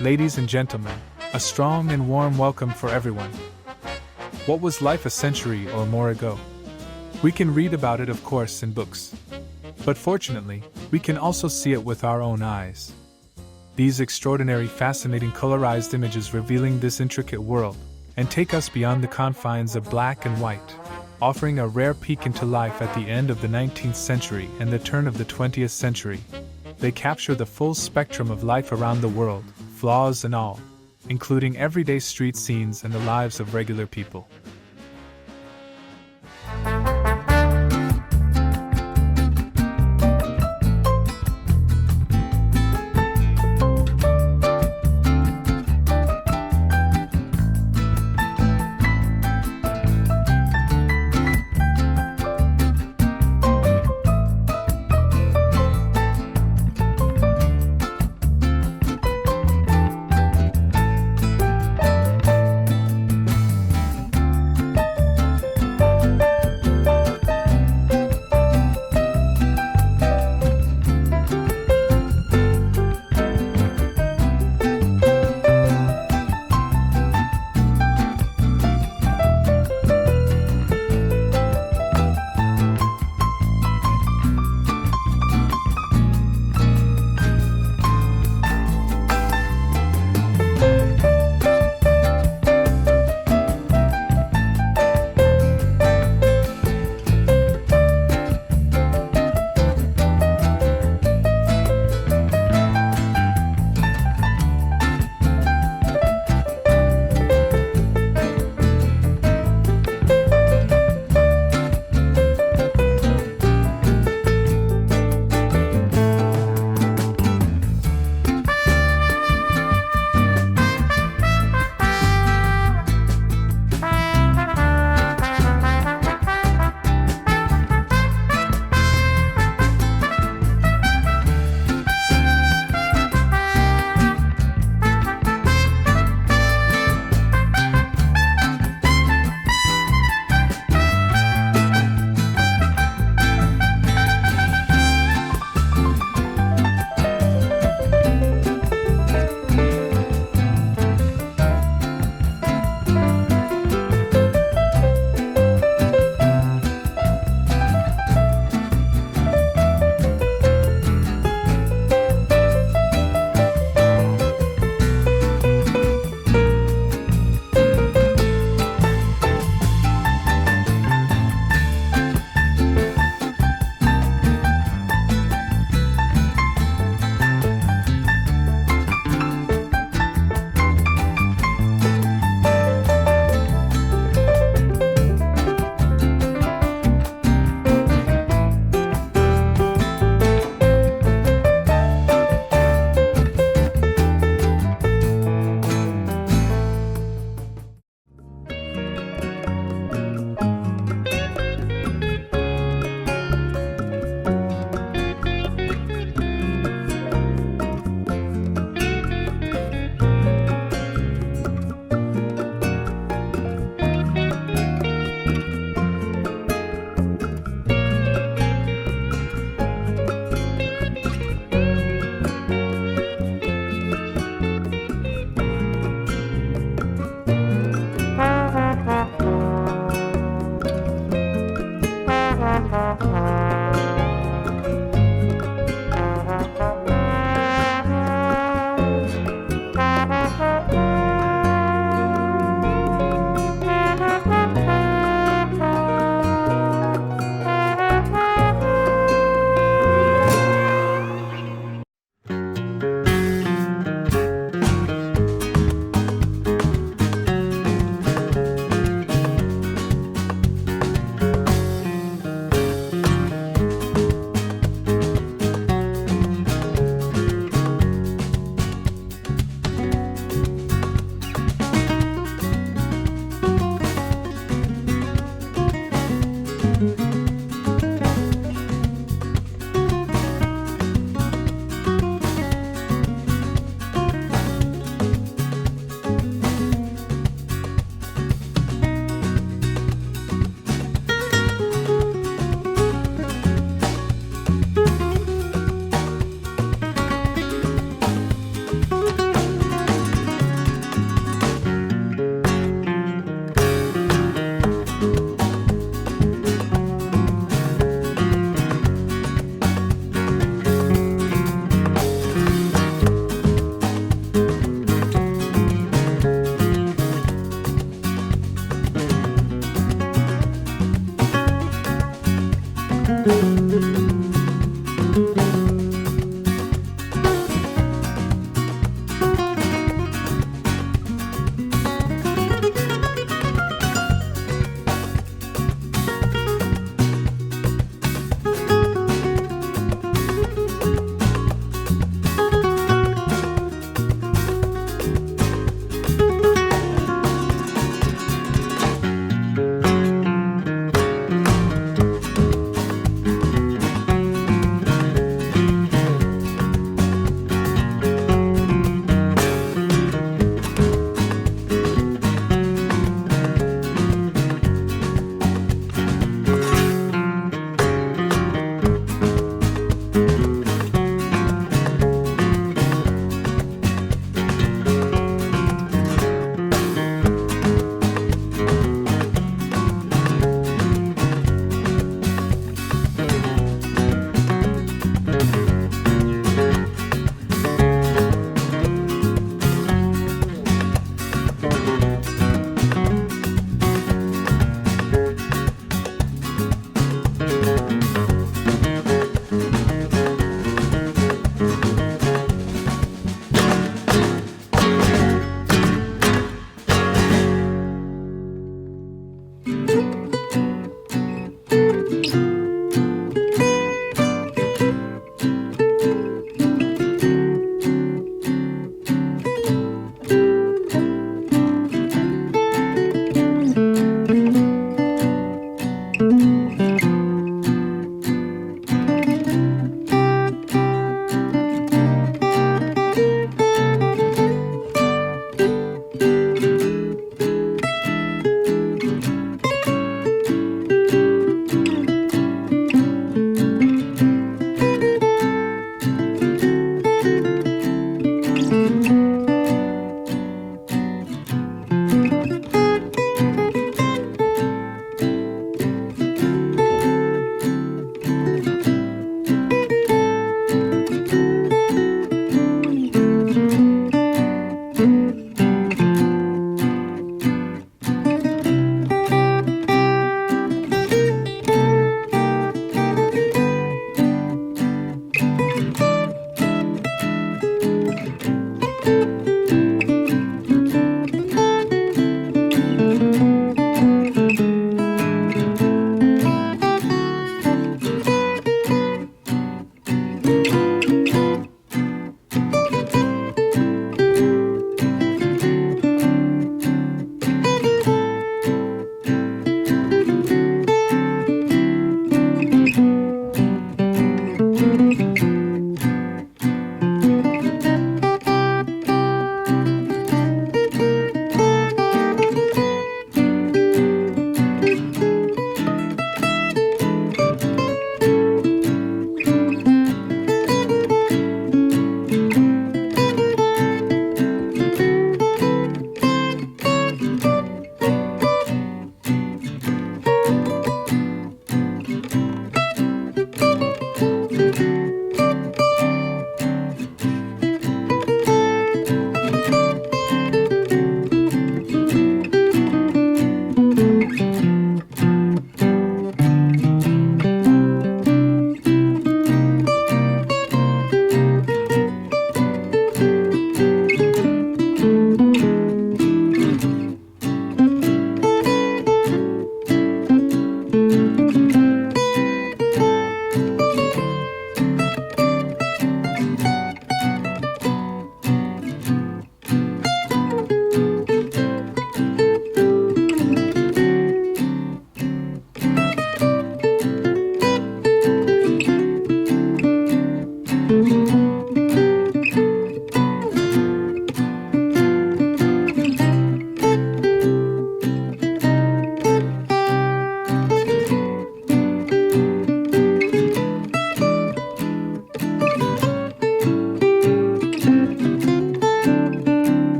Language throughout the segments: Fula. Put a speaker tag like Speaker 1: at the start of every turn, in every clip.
Speaker 1: Ladies and gentlemen, a strong and warm welcome for everyone. What was life a century or more ago? We can read about it, of course, in books. But fortunately, we can also see it with our own eyes. These extraordinary, fascinating colorized images revealing this intricate world, and take us beyond the confines of black and white, offering a rare peek into life at the end of the 19th century and the turn of the 20th century. They capture the full spectrum of life around the world, flaws and all, including everyday street scenes and the lives of regular people.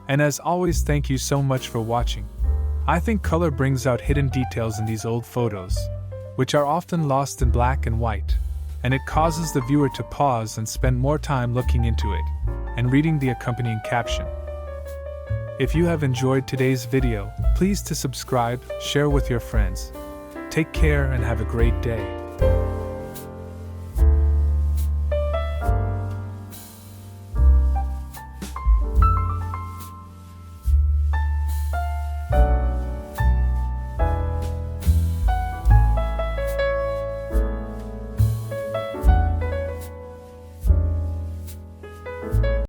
Speaker 1: And as always, thank you so much for watching. I think color brings out hidden details in these old photos, which are often lost in black and white, and it causes the viewer to pause and spend more time looking into it and reading the accompanying caption. If you have enjoyed today's video, please to subscribe, share with your friends. Take care and have a great day.